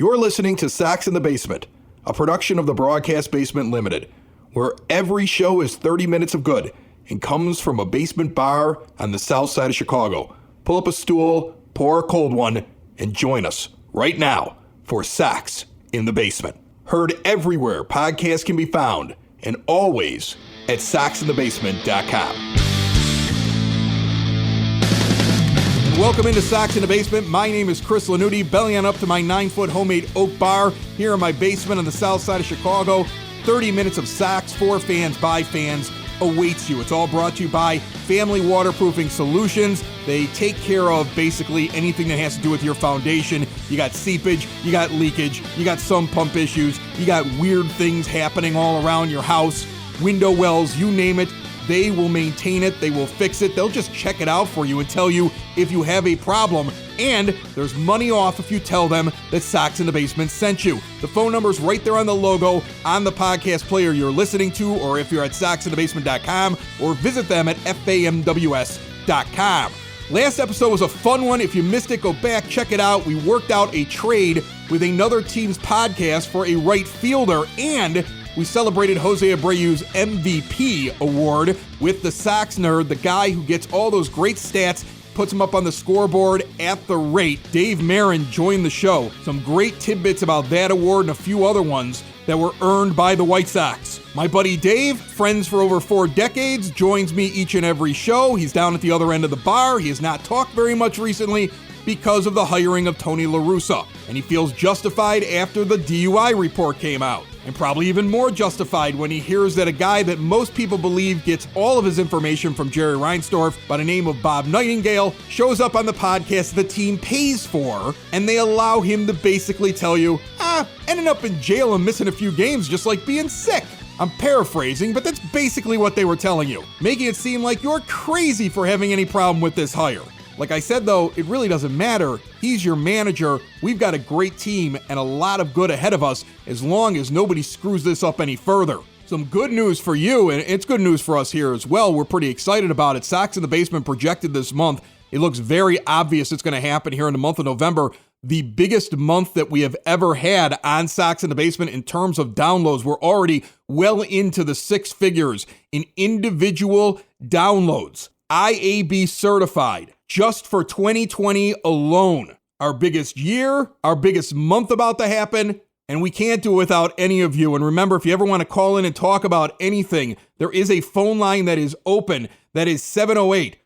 You're listening to Sox in the Basement, a production of the Broadcast Basement Limited, where every show is 30 minutes of good and comes from a basement bar on the south side of Chicago. Pull up a stool, pour a cold one, and join us right now for Sox in the Basement. Heard everywhere podcasts can be found, and always at soxinthebasement.com. Welcome into Sox in the Basement. My name is Chris Lanuti, belly on up to my 9-foot homemade oak bar here in my basement on the south side of Chicago. 30 minutes of Sox for fans by fans awaits you. It's all brought to you by Family Waterproofing Solutions. They take care of basically anything that has to do with your foundation. You got seepage, you got leakage, you got some pump issues, you got weird things happening all around your house, window wells, you name it. They will maintain it. They will fix it. They'll just check it out for you and tell you if you have a problem. And there's money off if you tell them that Sox in the Basement sent you. The phone number's right there on the logo on the podcast player you're listening to, or if you're at soxinthebasement.com, or visit them at famws.com. Last episode was a fun one. If you missed it, go back, check it out. We worked out a trade with another team's podcast for a right fielder, and we celebrated Jose Abreu's MVP award with the Sox Nerd, the guy who gets all those great stats, puts them up on the scoreboard at the rate. Dave Marin joined the show. Some great tidbits about that award and a few other ones that were earned by the White Sox. My buddy Dave, friends for over 4 decades, joins me each and every show. He's down at the other end of the bar. He has not talked very much recently because of the hiring of Tony La Russa, and he feels justified after the DUI report came out, and probably even more justified when he hears that a guy that most people believe gets all of his information from Jerry Reinsdorf by the name of Bob Nightingale shows up on the podcast the team pays for, and they allow him to basically tell you, ending up in jail and missing a few games just like being sick. I'm paraphrasing, but that's basically what they were telling you, making it seem like you're crazy for having any problem with this hire. Like I said, though, it really doesn't matter. He's your manager. We've got a great team and a lot of good ahead of us as long as nobody screws this up any further. Some good news for you, and it's good news for us here as well. We're pretty excited about it. Sox in the Basement projected this month. It looks very obvious it's going to happen here in the month of November. The biggest month that we have ever had on Sox in the Basement in terms of downloads. We're already well into the 6 figures in individual downloads. IAB certified. Just for 2020 alone. Our biggest year, our biggest month about to happen, and we can't do it without any of you. And remember, if you ever want to call in and talk about anything, there is a phone line that is open. That is 708-459-8406,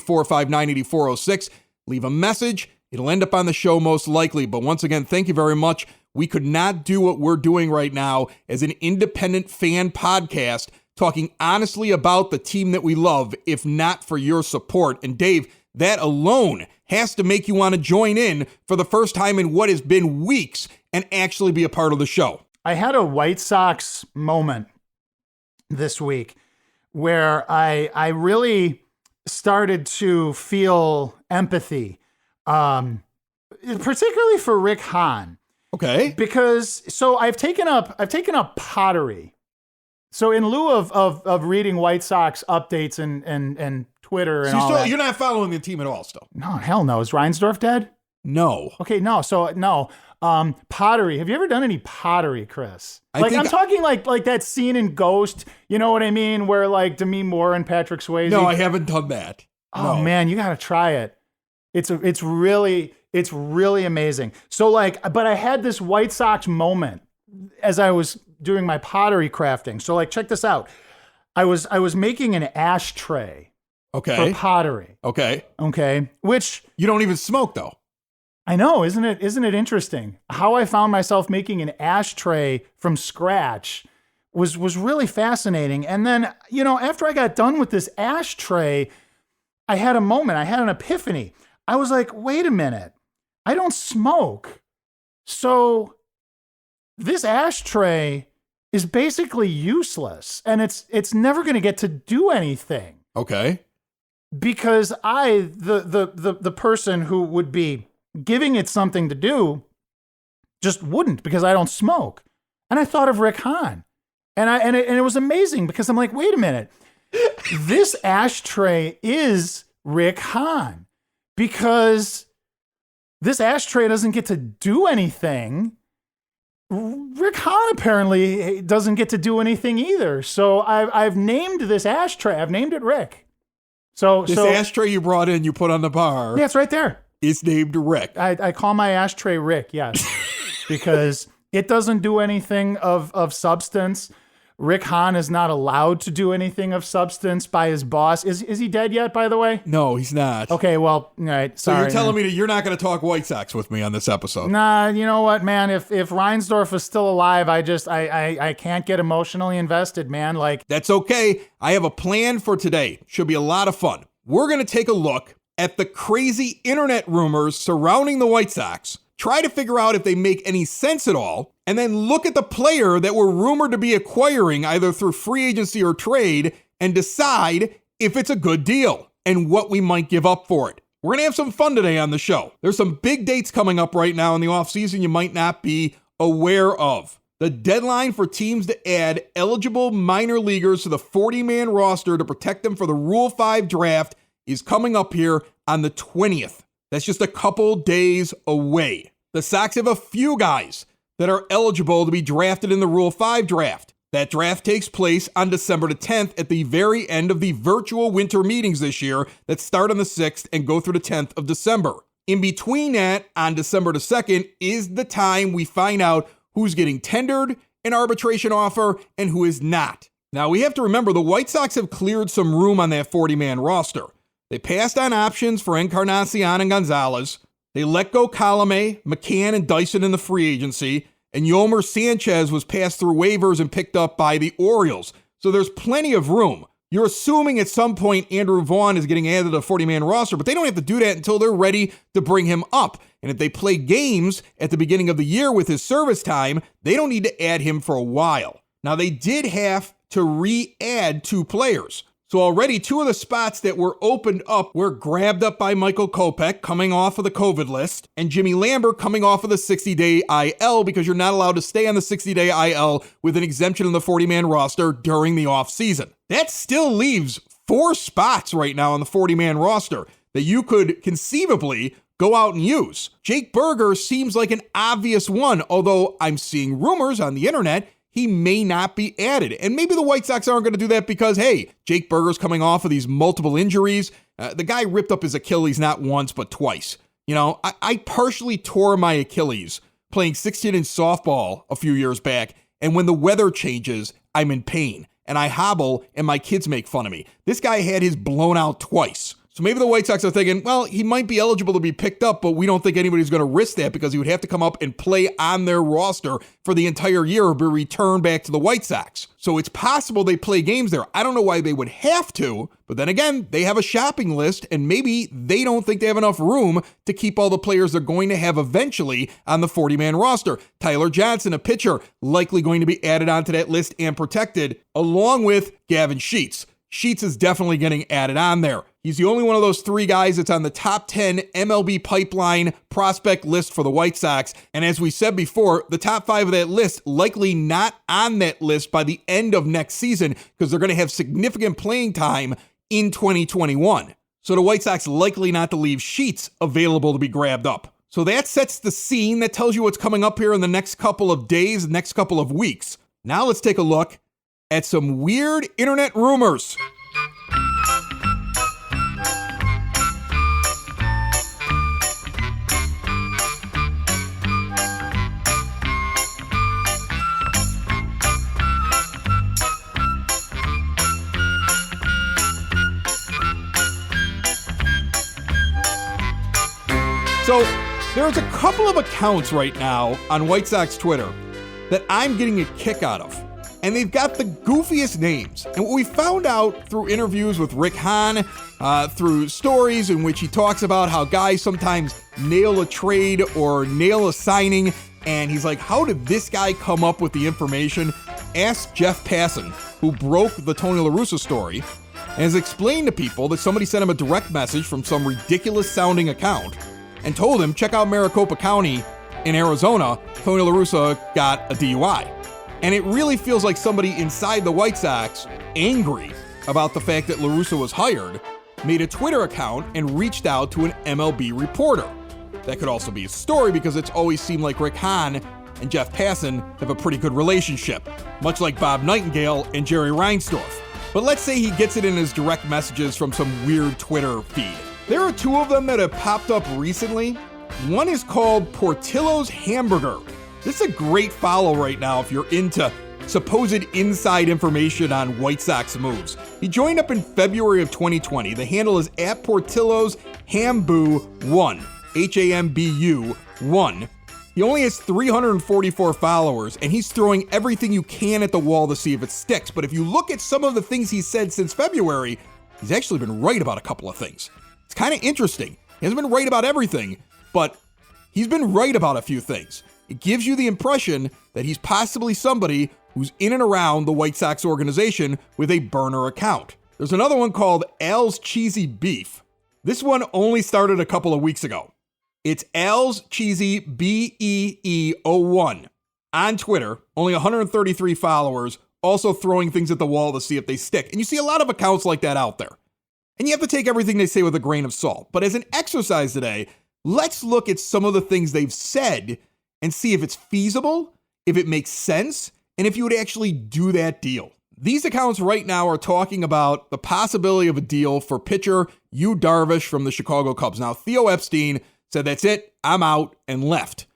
708-459-8406. Leave a message. It'll end up on the show most likely. But once again, thank you very much. We could not do what we're doing right now as an independent fan podcast, talking honestly about the team that we love, if not for your support. And Dave, that alone has to make you want to join in for the first time in what has been weeks and actually be a part of the show. I had a White Sox moment this week where I really started to feel empathy, particularly for Rick Hahn. Okay. Because I've taken up pottery. So in lieu of reading White Sox updates and Twitter and all that. You're not following the team at all still? No, hell no. Is Reinsdorf dead? No. Okay, no. So no. Pottery. Have you ever done any pottery, Chris? I'm talking like that scene in Ghost. You know what I mean? Where like Demi Moore and Patrick Swayze. No, I haven't done that. Oh no. Man, you got to try it. It's really amazing. So but I had this White Sox moment as I was doing my pottery crafting. So check this out. I was making an ashtray. Okay. For pottery. Okay. Which you don't even smoke though. I know, isn't it interesting? How I found myself making an ashtray from scratch was really fascinating. And then, after I got done with this ashtray, I had a moment. I had an epiphany. I was like, wait a minute. I don't smoke. So this ashtray is basically useless, and it's never going to get to do anything. Okay. Because the person who would be giving it something to do just wouldn't, because I don't smoke. And I thought of Rick Hahn, and it was amazing because I'm like, wait a minute, this ashtray is Rick Hahn, because this ashtray doesn't get to do anything. Rick Hahn apparently doesn't get to do anything either. So I've named this ashtray. I've named it Rick. So ashtray you brought in, you put on the bar. Yeah, it's right there. It's named Rick. I call my ashtray Rick, yes, because it doesn't do anything of substance. Rick Hahn is not allowed to do anything of substance by his boss. Is he dead yet, by the way? No, he's not. Okay, well, all right. So sorry, you're telling me that you're not going to talk White Sox with me on this episode? Nah, you know what, man? If Reinsdorf is still alive, I can't get emotionally invested, man. Like, that's okay. I have a plan for today. Should be a lot of fun. We're going to take a look at the crazy internet rumors surrounding the White Sox, try to figure out if they make any sense at all, and then look at the player that we're rumored to be acquiring either through free agency or trade and decide if it's a good deal and what we might give up for it. We're going to have some fun today on the show. There's some big dates coming up right now in the offseason you might not be aware of. The deadline for teams to add eligible minor leaguers to the 40-man roster to protect them for the Rule 5 draft is coming up here on the 20th. That's just a couple days away. The Sox have a few guys that are eligible to be drafted in the Rule 5 draft. That draft takes place on December the 10th at the very end of the virtual winter meetings this year that start on the 6th and go through the 10th of December. In between that, on December the 2nd, is the time we find out who's getting tendered an arbitration offer and who is not. Now, we have to remember the White Sox have cleared some room on that 40-man roster. They passed on options for Encarnacion and Gonzalez. They let go Colome, McCann, and Dyson in the free agency, and Yomer Sanchez was passed through waivers and picked up by the Orioles. So there's plenty of room. You're assuming at some point Andrew Vaughn is getting added to the 40-man roster, but they don't have to do that until they're ready to bring him up. And if they play games at the beginning of the year with his service time, they don't need to add him for a while. Now, they did have to re-add 2 players. So already 2 of the spots that were opened up were grabbed up by Michael Kopech coming off of the COVID list and Jimmy Lambert coming off of the 60-day IL because you're not allowed to stay on the 60-day IL with an exemption in the 40-man roster during the offseason. That still leaves 4 spots right now on the 40-man roster that you could conceivably go out and use. Jake Burger seems like an obvious one, although I'm seeing rumors on the internet he may not be added. And maybe the White Sox aren't going to do that because, hey, Jake Burger's coming off of these multiple injuries. The guy ripped up his Achilles not once, but twice. You know, I partially tore my Achilles playing 16-inch softball a few years back. And when the weather changes, I'm in pain. And I hobble and my kids make fun of me. This guy had his blown out twice. So maybe the White Sox are thinking, well, he might be eligible to be picked up, but we don't think anybody's going to risk that because he would have to come up and play on their roster for the entire year or be returned back to the White Sox. So it's possible they play games there. I don't know why they would have to, but then again, they have a shopping list and maybe they don't think they have enough room to keep all the players they're going to have eventually on the 40-man roster. Tyler Johnson, a pitcher, likely going to be added onto that list and protected, along with Gavin Sheets. Sheets is definitely getting added on there. He's the only one of those 3 guys that's on the top 10 MLB pipeline prospect list for the White Sox. And as we said before, the top 5 of that list likely not on that list by the end of next season because they're going to have significant playing time in 2021. So the White Sox likely not to leave Sheets available to be grabbed up. So that sets the scene. That tells you what's coming up here in the next couple of days, next couple of weeks. Now let's take a look at some weird internet rumors. So there's a couple of accounts right now on White Sox Twitter that I'm getting a kick out of. And they've got the goofiest names. And what we found out through interviews with Rick Hahn, through stories in which he talks about how guys sometimes nail a trade or nail a signing. And he's like, how did this guy come up with the information? Ask Jeff Passan, who broke the Tony La Russa story, and has explained to people that somebody sent him a direct message from some ridiculous sounding account and told him, check out Maricopa County in Arizona. Tony La Russa got a DUI. And it really feels like somebody inside the White Sox, angry about the fact that La Russa was hired, made a Twitter account and reached out to an MLB reporter. That could also be a story because it's always seemed like Rick Hahn and Jeff Passan have a pretty good relationship, much like Bob Nightingale and Jerry Reinsdorf. But let's say he gets it in his direct messages from some weird Twitter feed. There are two of them that have popped up recently. One is called Portillo's Hamburger. This is a great follow right now if you're into supposed inside information on White Sox moves. He joined up in February of 2020. The handle is at Portillo's Hambu1, Hambu 1. He only has 344 followers, and he's throwing everything you can at the wall to see if it sticks. But if you look at some of the things he's said since February, he's actually been right about a couple of things. It's kind of interesting. He hasn't been right about everything, but he's been right about a few things. It gives you the impression that he's possibly somebody who's in and around the White Sox organization with a burner account. There's another one called Al's Cheesy Beef. This one only started a couple of weeks ago. It's Al's Cheesy BEE01 on Twitter, only 133 followers, also throwing things at the wall to see if they stick. And you see a lot of accounts like that out there. And you have to take everything they say with a grain of salt. But as an exercise today, let's look at some of the things they've said and see if it's feasible, if it makes sense, and if you would actually do that deal. These accounts right now are talking about the possibility of a deal for pitcher Yu Darvish from the Chicago Cubs. Now, Theo Epstein said, that's it, I'm out, and left.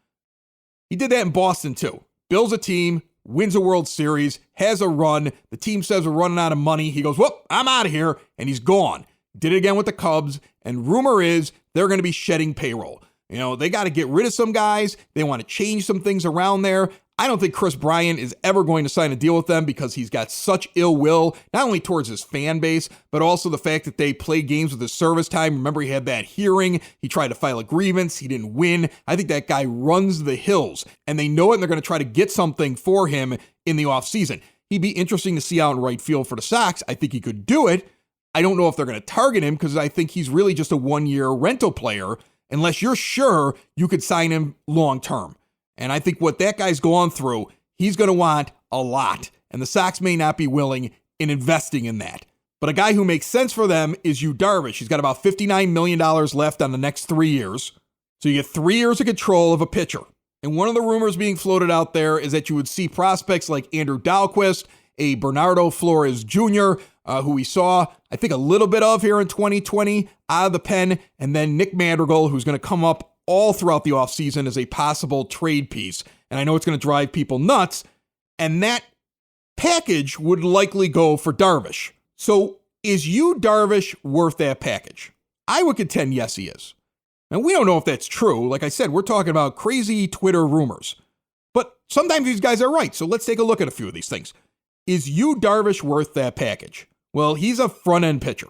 He did that in Boston too. Builds a team, wins a World Series, has a run. The team says we're running out of money. He goes, whoop, I'm out of here, and he's gone. Did it again with the Cubs, and rumor is they're going to be shedding payroll. You know, they got to get rid of some guys. They want to change some things around there. I don't think Chris Bryant is ever going to sign a deal with them because he's got such ill will, not only towards his fan base, but also the fact that they play games with his service time. Remember, he had that hearing. He tried to file a grievance. He didn't win. I think that guy runs the hills, and they know it, and they're going to try to get something for him in the offseason. He'd be interesting to see out in right field for the Sox. I think he could do it. I don't know if they're going to target him because I think he's really just a one-year rental player unless you're sure you could sign him long-term. And I think what that guy's going through, he's going to want a lot. And the Sox may not be willing in investing in that. But a guy who makes sense for them is Yu Darvish. He's got about $59 million left on the next 3 years. So you get 3 years of control of a pitcher. And one of the rumors being floated out there is that you would see prospects like Andrew Dahlquist, a Bernardo Flores Jr., who we saw, I think, a little bit of here in 2020 out of the pen, and then Nick Madrigal, who's going to come up all throughout the offseason as a possible trade piece. And I know it's going to drive people nuts, and that package would likely go for Darvish. So is Yu Darvish worth that package? I would contend yes, he is. And we don't know if that's true. Like I said, we're talking about crazy Twitter rumors. But sometimes these guys are right, so let's take a look at a few of these things. Is Yu Darvish worth that package? Well, he's a front-end pitcher.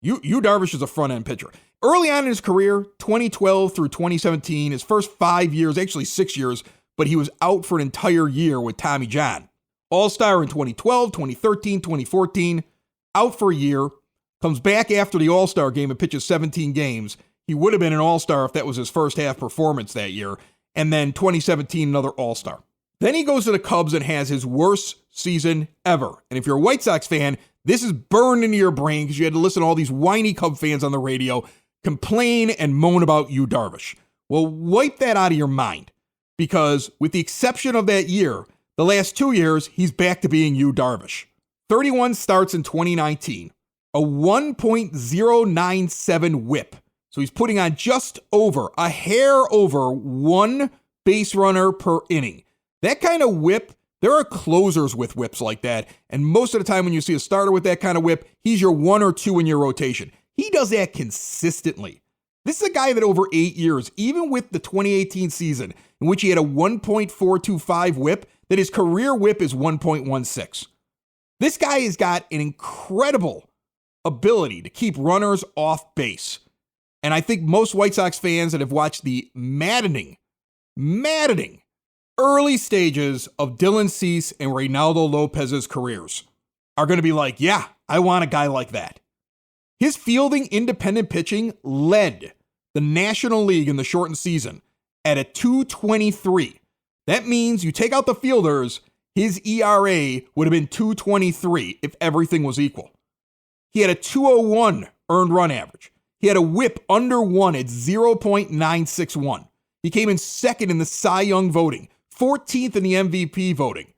Yu Darvish is a front-end pitcher. Early on in his career, 2012 through 2017, his first 5 years, actually 6 years, but he was out for an entire year with Tommy John. All-Star in 2012, 2013, 2014, out for a year, comes back after the All-Star game and pitches 17 games. He would have been an All-Star if that was his first half performance that year. And then 2017, another All-Star. Then he goes to the Cubs and has his worst season ever. And if you're a White Sox fan, this is burned into your brain because you had to listen to all these whiny Cub fans on the radio complain and moan about Yu Darvish. Well, wipe that out of your mind because with the exception of that year, the last 2 years, he's back to being Yu Darvish. 31 starts in 2019, a 1.097 whip. So he's putting on just over, a hair over one base runner per inning. That kind of whip, there are closers with whips like that. And most of the time when you see a starter with that kind of whip, he's your 1 or 2 in your rotation. He does that consistently. This is a guy that over 8 years, even with the 2018 season, in which he had a 1.425 whip, that his career whip is 1.16. This guy has got an incredible ability to keep runners off base. And I think most White Sox fans that have watched the maddening early stages of Dylan Cease and Reynaldo Lopez's careers are going to be like, yeah, I want a guy like that. His fielding independent pitching led the National League in the shortened season at a 2.23. That means you take out the fielders, his ERA would have been 2.23 if everything was equal. He had a 2.01 earned run average. He had a whip under 1 at 0.961. He came in second in the Cy Young voting, 14th in the MVP voting.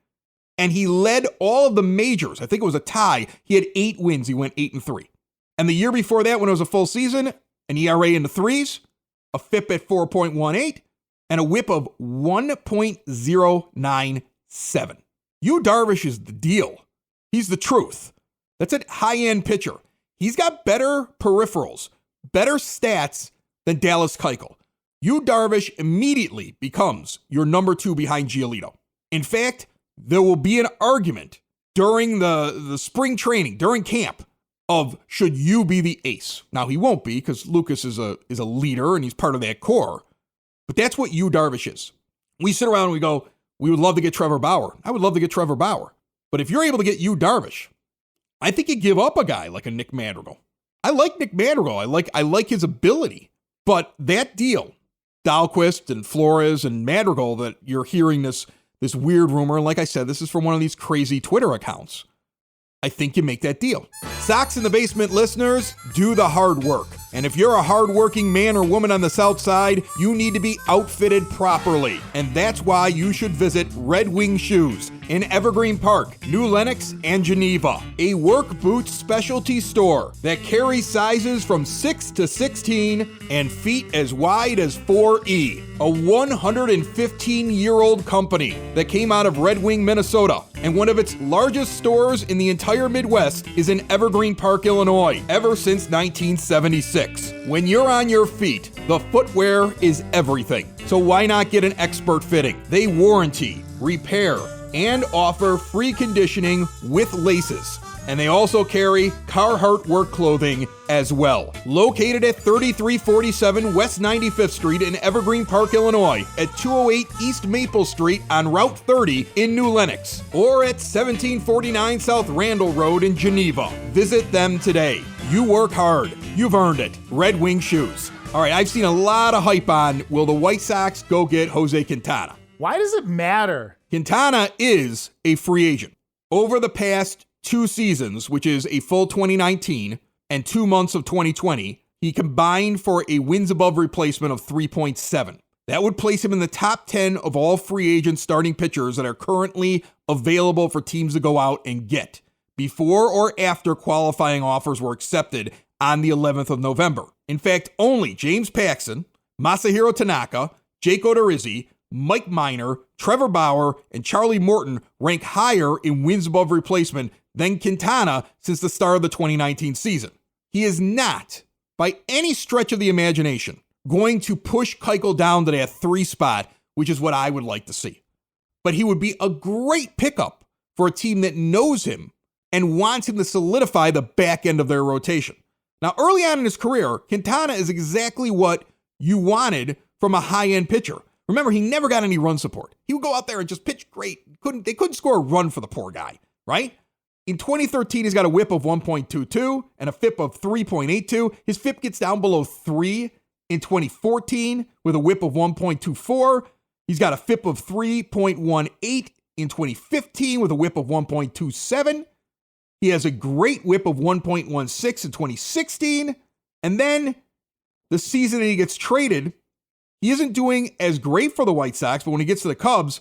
And he led all of the majors. I think it was a tie. He had 8 wins. He went 8-3. And the year before that, when it was a full season, an ERA in the 3s, a FIP at 4.18, and a whip of 1.097. Yu Darvish is the deal. He's the truth. That's a high-end pitcher. He's got better peripherals, better stats than Dallas Keuchel. Yu Darvish immediately becomes your number 2 behind Giolito. In fact, there will be an argument during the spring training, during camp, of should you be the ace. Now, he won't be because Lucas is a leader and he's part of that core. But that's what Yu Darvish is. We sit around and we go, we would love to get Trevor Bauer. I would love to get Trevor Bauer. But if you're able to get Yu Darvish, I think you give up a guy like a Nick Madrigal. I like Nick Madrigal. I like his ability. But that deal, Dahlquist and Flores and Madrigal, that you're hearing this weird rumor, and like I said, this is from one of these crazy Twitter accounts. I think you make that deal. Sox in the Basement listeners, do the hard work. And if you're a hardworking man or woman on the South Side, you need to be outfitted properly. And that's why you should visit Red Wing Shoes in Evergreen Park, New Lenox, and Geneva. A work boot specialty store that carries sizes from 6 to 16 and feet as wide as 4E. A 115-year-old company that came out of Red Wing, Minnesota. And one of its largest stores in the entire Midwest is in Evergreen Park, Illinois, ever since 1976. When you're on your feet, the footwear is everything. So why not get an expert fitting? They warranty, repair, and offer free conditioning with laces. And they also carry Carhartt work clothing as well. Located at 3347 West 95th Street in Evergreen Park, Illinois, at 208 East Maple Street on Route 30 in New Lenox, or at 1749 South Randall Road in Geneva. Visit them today. You work hard. You've earned it. Red Wing Shoes. All right, I've seen a lot of hype on, will the White Sox go get Jose Quintana? Why does it matter? Quintana is a free agent. Over the past 2 seasons, which is a full 2019 and 2 months of 2020, he combined for a wins above replacement of 3.7. That would place him in the top 10 of all free agent starting pitchers that are currently available for teams to go out and get, before or after qualifying offers were accepted on the 11th of November. In fact, only James Paxton, Masahiro Tanaka, Jake Odorizzi, Mike Minor, Trevor Bauer, and Charlie Morton rank higher in wins above replacement than Quintana since the start of the 2019 season. He is not, by any stretch of the imagination, going to push Keuchel down to that 3 spot, which is what I would like to see. But he would be a great pickup for a team that knows him and wants him to solidify the back end of their rotation. Now, early on in his career, Quintana is exactly what you wanted from a high-end pitcher. Remember, he never got any run support. He would go out there and just pitch great. They couldn't score a run for the poor guy, right? In 2013, he's got a whip of 1.22 and a FIP of 3.82. His FIP gets down below 3 in 2014 with a whip of 1.24. He's got a FIP of 3.18 in 2015 with a whip of 1.27. He has a great whip of 1.16 in 2016. And then the season that he gets traded, he isn't doing as great for the White Sox, but when he gets to the Cubs,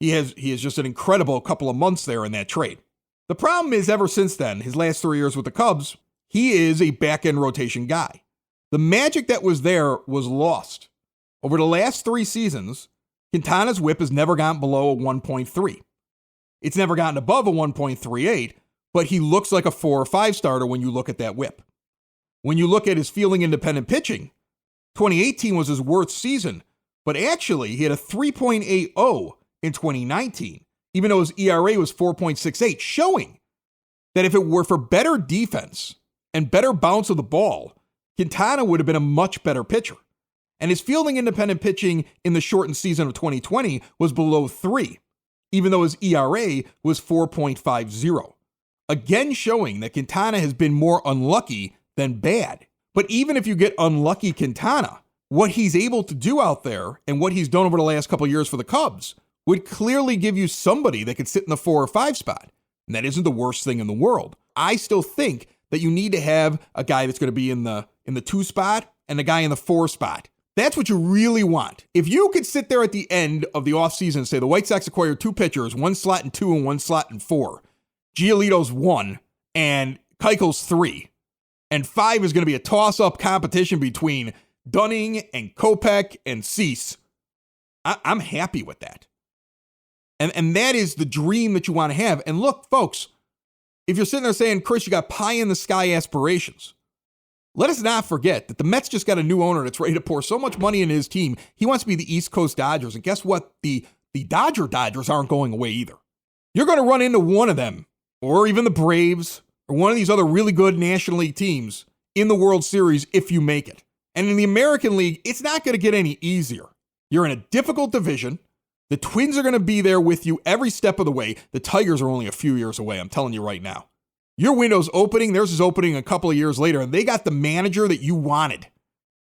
he has just an incredible couple of months there in that trade. The problem is, ever since then, his last 3 years with the Cubs, he is a back-end rotation guy. The magic that was there was lost. Over the last 3 seasons, Quintana's whip has never gotten below a 1.3. It's never gotten above a 1.38, but he looks like a 4 or 5 starter when you look at that whip. When you look at his fielding independent pitching, 2018 was his worst season, but actually he had a 3.80 in 2019, even though his ERA was 4.68, showing that if it were for better defense and better bounce of the ball, Quintana would have been a much better pitcher. And his fielding independent pitching in the shortened season of 2020 was below 3, even though his ERA was 4.50. Again, showing that Quintana has been more unlucky than bad. But even if you get unlucky Quintana, what he's able to do out there and what he's done over the last couple of years for the Cubs would clearly give you somebody that could sit in the 4 or 5 spot. And that isn't the worst thing in the world. I still think that you need to have a guy that's going to be in the in the 2 spot and a guy in the 4 spot. That's what you really want. If you could sit there at the end of the offseason and say the White Sox acquired 2 pitchers, 1 slot in 2 and 1 slot in 4, Giolito's 1 and Keuchel's 3, and 5 is going to be a toss-up competition between Dunning and Kopech and Cease, I'm happy with that. And that is the dream that you want to have. And look, folks, if you're sitting there saying, Chris, you got pie-in-the-sky aspirations, let us not forget that the Mets just got a new owner that's ready to pour so much money into his team. He wants to be the East Coast Dodgers. And guess what? The Dodgers aren't going away either. You're going to run into one of them, or even the Braves, or one of these other really good National League teams in the World Series if you make it. And in the American League, it's not going to get any easier. You're in a difficult division. The Twins are going to be there with you every step of the way. The Tigers are only a few years away, I'm telling you right now. Your window's opening, theirs is opening a couple of years later, and they got the manager that you wanted.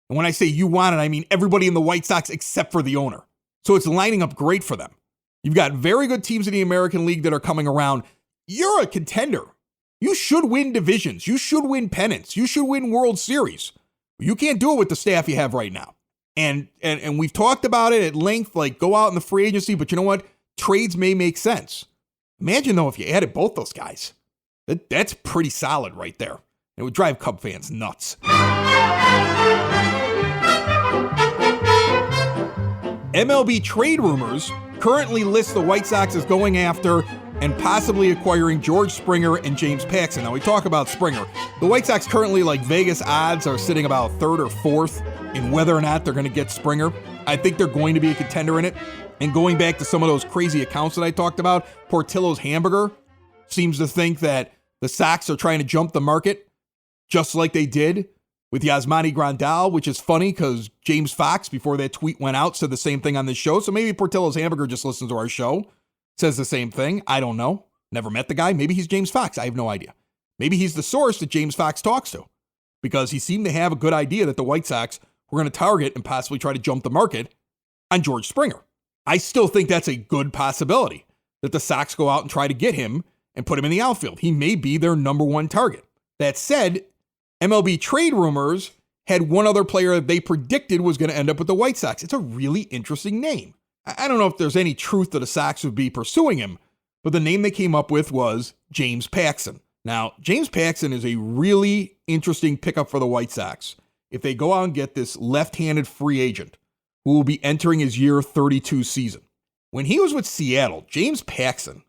And when I say you wanted, I mean everybody in the White Sox except for the owner. So it's lining up great for them. You've got very good teams in the American League that are coming around. You're a contender. You should win divisions. You should win pennants. You should win World Series. You can't do it with the staff you have right now. And we've talked about it at length, like go out in the free agency, but you know what? Trades may make sense. Imagine, though, if you added both those guys. That's pretty solid right there. It would drive Cub fans nuts. MLB trade rumors currently list the White Sox as going after and possibly acquiring George Springer and James Paxton. Now, we talk about Springer. The White Sox currently, like Vegas odds, are sitting about 3rd or 4th in whether or not they're going to get Springer. I think they're going to be a contender in it. And going back to some of those crazy accounts that I talked about, Portillo's Hamburger seems to think that the Sox are trying to jump the market just like they did with Yasmani Grandal, which is funny because James Fox, before that tweet went out, said the same thing on this show. So maybe Portillo's Hamburger just listens to our show, says the same thing. I don't know. Never met the guy. Maybe he's James Fox. I have no idea. Maybe he's the source that James Fox talks to because he seemed to have a good idea that the White Sox were going to target and possibly try to jump the market on George Springer. I still think that's a good possibility that the Sox go out and try to get him and put him in the outfield. He may be their number 1 target. That said, MLB trade rumors had one other player that they predicted was going to end up with the White Sox. It's a really interesting name. I don't know if there's any truth that the Sox would be pursuing him, but the name they came up with was James Paxton. Now, James Paxton is a really interesting pickup for the White Sox if they go out and get this left-handed free agent who will be entering his year 32 season. When he was with Seattle, James Paxton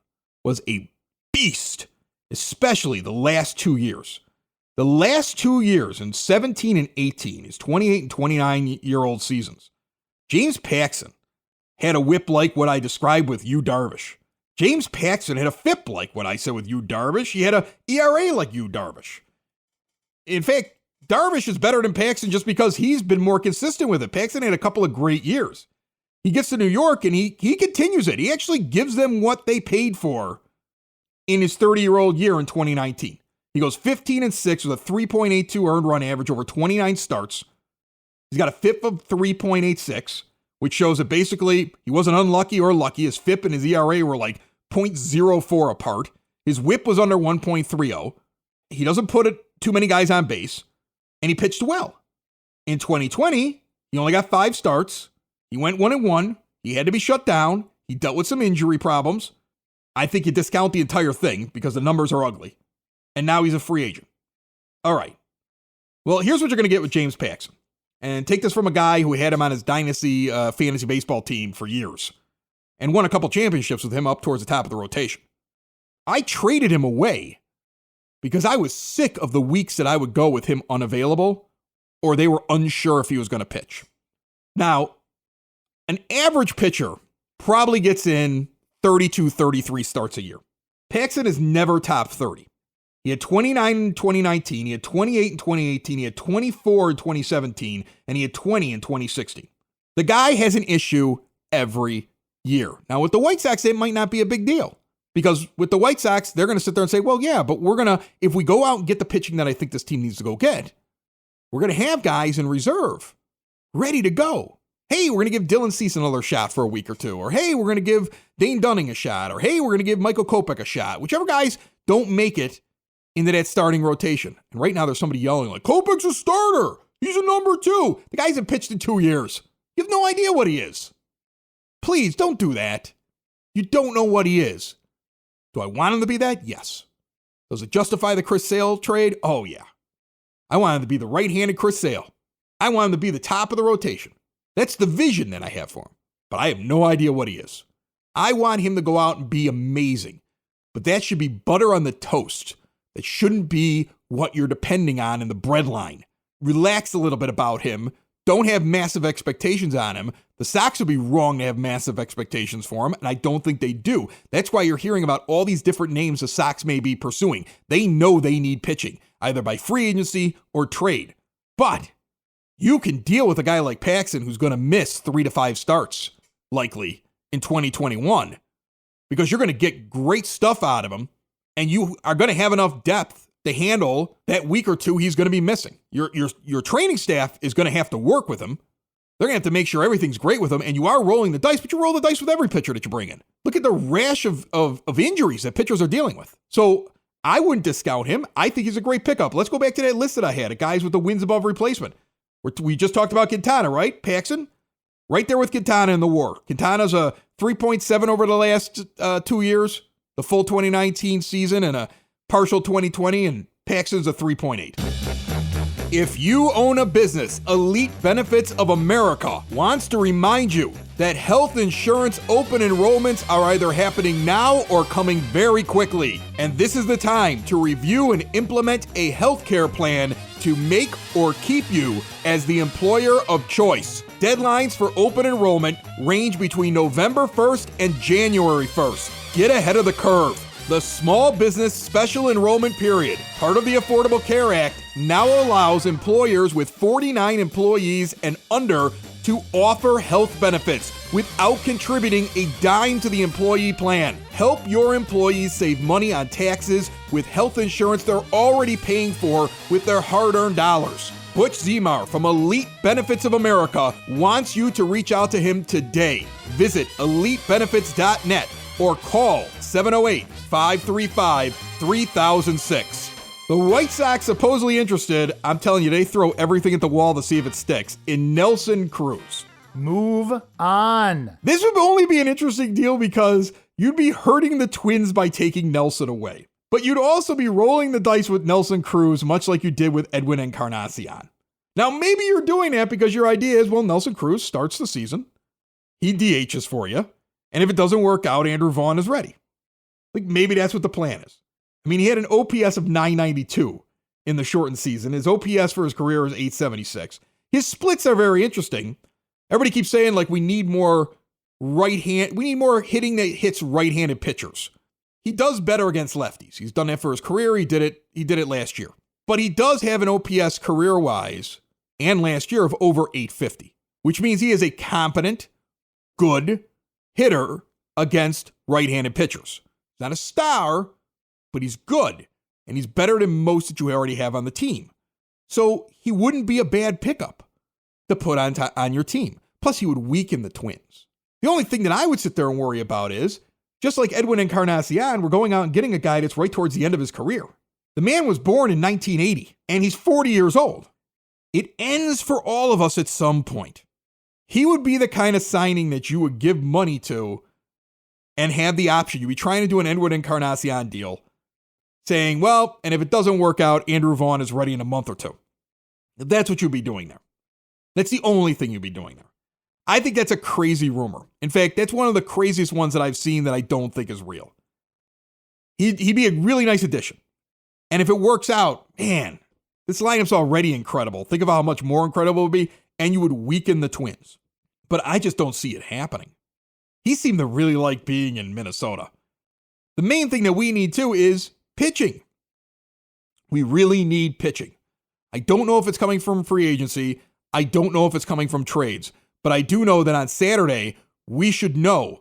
was a beast, especially the last 2 years. The last 2 years in 17 and 18, his 28 and 29-year-old seasons, James Paxton had a whip like what I described with Yu Darvish. James Paxton had a FIP like what I said with Yu Darvish. He had a ERA like Yu Darvish. In fact, Darvish is better than Paxton just because he's been more consistent with it. Paxton had a couple of great years. He gets to New York and he continues it. He actually gives them what they paid for in his 30-year-old year in 2019. He goes 15-6 with a 3.82 earned run average over 29 starts. He's got a FIP of 3.86, which shows that basically he wasn't unlucky or lucky. His FIP and his ERA were like 0.04 apart. His WHIP was under 1.30. He doesn't put too many guys on base, and he pitched well. In 2020, he only got 5 starts. He went 1-1. He had to be shut down. He dealt with some injury problems. I think you discount the entire thing because the numbers are ugly. And now he's a free agent. All right. Well, here's what you're going to get with James Paxton. And take this from a guy who had him on his dynasty fantasy baseball team for years and won a couple championships with him up towards the top of the rotation. I traded him away because I was sick of the weeks that I would go with him unavailable or they were unsure if he was going to pitch. Now, an average pitcher probably gets in 32, 33 starts a year. Paxton is never top 30. He had 29 in 2019, he had 28 in 2018, he had 24 in 2017, and he had 20 in 2016. The guy has an issue every year. Now, with the White Sox, it might not be a big deal. Because with the White Sox, they're going to sit there and say, well, yeah, but if we go out and get the pitching that I think this team needs to go get, we're going to have guys in reserve ready to go. Hey, we're going to give Dylan Cease another shot for a week or two. Or, hey, we're going to give Dane Dunning a shot. Or, hey, we're going to give Michael Kopech a shot. Whichever guys don't make it into that starting rotation. And right now there's somebody yelling like, Kopech's a starter. He's a number 2. The guy hasn't pitched in 2 years. You have no idea what he is. Please don't do that. You don't know what he is. Do I want him to be that? Yes. Does it justify the Chris Sale trade? Oh, yeah. I want him to be the right-handed Chris Sale. I want him to be the top of the rotation. That's the vision that I have for him. But I have no idea what he is. I want him to go out and be amazing. But that should be butter on the toast. That shouldn't be what you're depending on in the breadline. Relax a little bit about him. Don't have massive expectations on him. The Sox would be wrong to have massive expectations for him, and I don't think they do. That's why you're hearing about all these different names the Sox may be pursuing. They know they need pitching, either by free agency or trade. But you can deal with a guy like Paxton who's going to miss 3 to 5 starts, likely, in 2021, because you're going to get great stuff out of him, and you are going to have enough depth to handle that week or two he's going to be missing. Your training staff is going to have to work with him. They're going to have to make sure everything's great with him, and you are rolling the dice, but you roll the dice with every pitcher that you bring in. Look at the rash of injuries that pitchers are dealing with. So I wouldn't discount him. I think he's a great pickup. Let's go back to that list that I had of guys with the wins above replacement. We just talked about Quintana, right? Paxton? Right there with Quintana in the war. Quintana's a 3.7 over the last 2 years, the full 2019 season and a partial 2020, and Paxton's a 3.8. If you own a business, Elite Benefits of America wants to remind you that health insurance open enrollments are either happening now or coming very quickly. And this is the time to review and implement a healthcare plan to make or keep you as the employer of choice. Deadlines for open enrollment range between November 1st and January 1st. Get ahead of the curve. The Small Business Special Enrollment Period, part of the Affordable Care Act, now allows employers with 49 employees and under to offer health benefits without contributing a dime to the employee plan. Help your employees save money on taxes with health insurance they're already paying for with their hard-earned dollars. Butch Zemar from Elite Benefits of America wants you to reach out to him today. Visit elitebenefits.net or call 708-535-3006. The White Sox supposedly interested, I'm telling you, they throw everything at the wall to see if it sticks, in Nelson Cruz. Move on. This would only be an interesting deal because you'd be hurting the Twins by taking Nelson away. But you'd also be rolling the dice with Nelson Cruz, much like you did with Edwin Encarnacion. Now, maybe you're doing that because your idea is, well, Nelson Cruz starts the season. He DHs for you. And if it doesn't work out, Andrew Vaughn is ready. Like, maybe that's what the plan is. I mean, he had an OPS of 992 in the shortened season. His OPS for his career is 876. His splits are very interesting. Everybody keeps saying, like, we need more hitting that hits right-handed pitchers. He does better against lefties. He's done that for his career. He did it last year. But he does have an OPS career-wise and last year of over 850, which means he is a competent, good hitter against right-handed pitchers. He's not a star, but he's good, and he's better than most that you already have on the team. So he wouldn't be a bad pickup to put on your team. Plus, he would weaken the Twins. The only thing that I would sit there and worry about is, just like Edwin Encarnacion, we're going out and getting a guy that's right towards the end of his career. The man was born in 1980, and he's 40 years old. It ends for all of us at some point. He would be the kind of signing that you would give money to and have the option. You'd be trying to do an Edwin Encarnacion deal, saying, well, and if it doesn't work out, Andrew Vaughn is ready in a month or two. That's what you'd be doing there. That's the only thing you'd be doing there. I think that's a crazy rumor. In fact, that's one of the craziest ones that I've seen that I don't think is real. He'd be a really nice addition. And if it works out, man, this lineup's already incredible. Think of how much more incredible it would be, and you would weaken the Twins. But I just don't see it happening. He seemed to really like being in Minnesota. The main thing that we need, too, is pitching. We really need pitching. I don't know if it's coming from free agency. I don't know if it's coming from trades. But I do know that on Saturday, we should know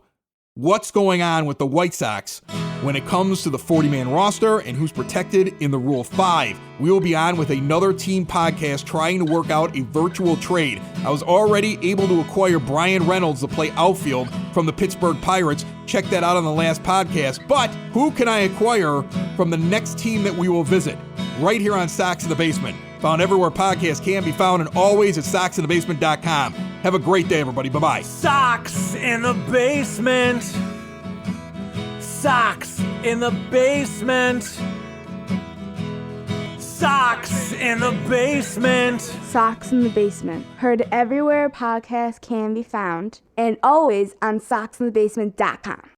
what's going on with the White Sox when it comes to the 40-man roster and who's protected in the Rule 5. We will be on with another team podcast trying to work out a virtual trade. I was already able to acquire Brian Reynolds to play outfield from the Pittsburgh Pirates. Check that out on the last podcast. But who can I acquire from the next team that we will visit? Right here on Sox in the Basement. found everywhere podcasts can be found, and always at socksinthebasement.com. Have a great day, everybody. Bye-bye. Socks in the basement. Socks in the basement. Socks in the basement. Socks in the Basement. Heard everywhere podcasts can be found, and always on socksinthebasement.com.